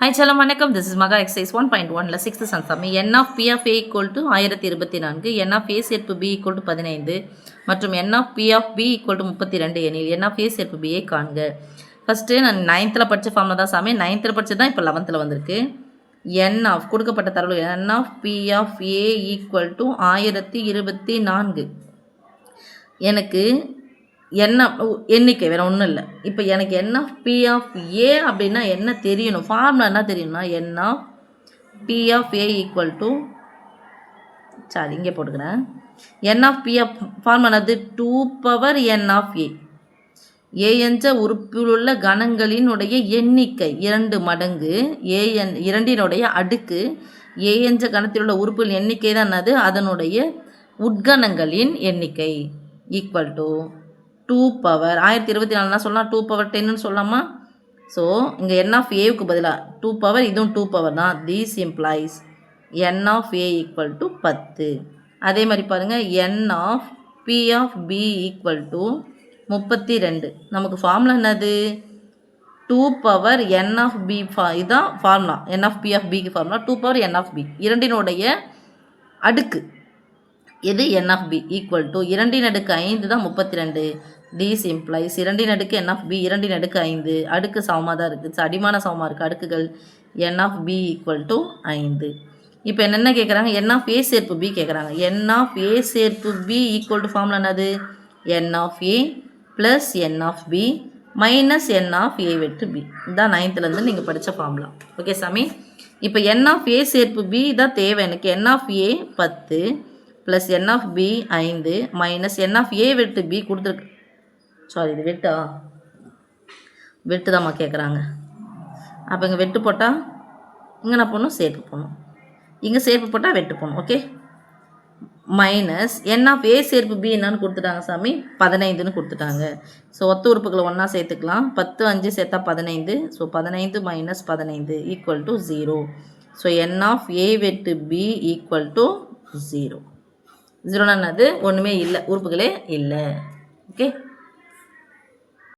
Hi, Challam, Vanakkam. This is Maga exercise 1.1 la 6th sum sum. N of P of A equal to 1024, N of A சேர்ப்பு B equal to 15 மற்றும் N of P of B equal to 32 எனில் N of A சேர்ப்பு B ஐ காண்க. First நான் 9th படித்த ஃபார்மில் தான் சாமி 9th படித்தது தான் இப்போ 11th வந்திருக்கு. N of கொடுக்கப்பட்ட தரவு N of P of A equal to 1024. எனக்கு என்ன எண்ணிக்கை வேறு ஒன்றும் இல்லை. இப்போ எனக்கு N of P of A அப்படின்னா என்ன தெரியணும், ஃபார்முலா என்ன தெரியணும்னா N of P of A equal to இங்கே போட்டுக்கிறேன். N of P of formula என்னது 2 power N of A. A என்ற உறுப்பிலுள்ள கணங்களினுடைய எண்ணிக்கை 2 மடங்கு இரண்டினுடைய அடுக்கு A என்ற கணத்தில் உள்ள உறுப்புகள் எண்ணிக்கை தான் என்னது, அதனுடைய உட்கணங்களின் எண்ணிக்கை ஈக்குவல் டு 2 power 1024 சொல்லலாம், 2 power 10ன்னு சொல்லலாமா? ஸோ இங்கே N of Aவுக்கு பதிலாக 2 power, இதுவும் 2 power தான். This implies N of A equal to 10. அதே மாதிரி பாருங்கள், N of P of B equal to 32. நமக்கு ஃபார்முலா என்னது, 2 power N of B. இதுதான் formula. N of P of Bக்கு formula 2 power N of B. இரண்டினுடைய அடுக்கு எது N of B equal to 2 அடுக்கு 5 தான் 32. This implies 2 அடுக்கு N of B 2 அடுக்கு 5 அடுக்கு சமமாக தான் இருக்குது, அடிமான சமமாக இருக்குது அடுக்குகள். N of B equal to 5. இப்போ என்னென்ன கேட்குறாங்க, N of A சேர்ப்பு B கேட்குறாங்க. N of A சேர்ப்பு B equal to ஃபார்முலா என்னது, N of A plus N of B minus N of A வெட்டு B. இதுதான் 9th நீங்கள் படித்த ஃபார்முலா. ஓகே சாமி. இப்போ N of A சேர்ப்பு B தான் தேவை எனக்கு. N of A 10 plus N of B 5 minus N of A வெட்டு B கொடுத்துருக்கு. இது வெட்டா, வெட்டு தான்மா கேட்குறாங்க. அப்போ இங்கே வெட்டு போட்டால் இங்கே என்ன போடணும், சேர்ப்பு போடணும். இங்கே சேர்ப்பு போட்டால் வெட்டு போடணும். Okay. Minus N of A சேர்ப்பு B என்னன்னு கொடுத்துட்டாங்க சாமி, 15ன்னு கொடுத்துட்டாங்க. ஸோ ஒத்த உறுப்புகளை ஒன்றா சேர்த்துக்கலாம். 10 5 சேர்த்தா 15. So 15 minus 15 equal to 0. So N of A வெட்டு B ஈக்குவல் டு 0. 0ன்னா என்னது, ஒன்றுமே இல்லை, உறுப்புகளே இல்லை. ஓகே.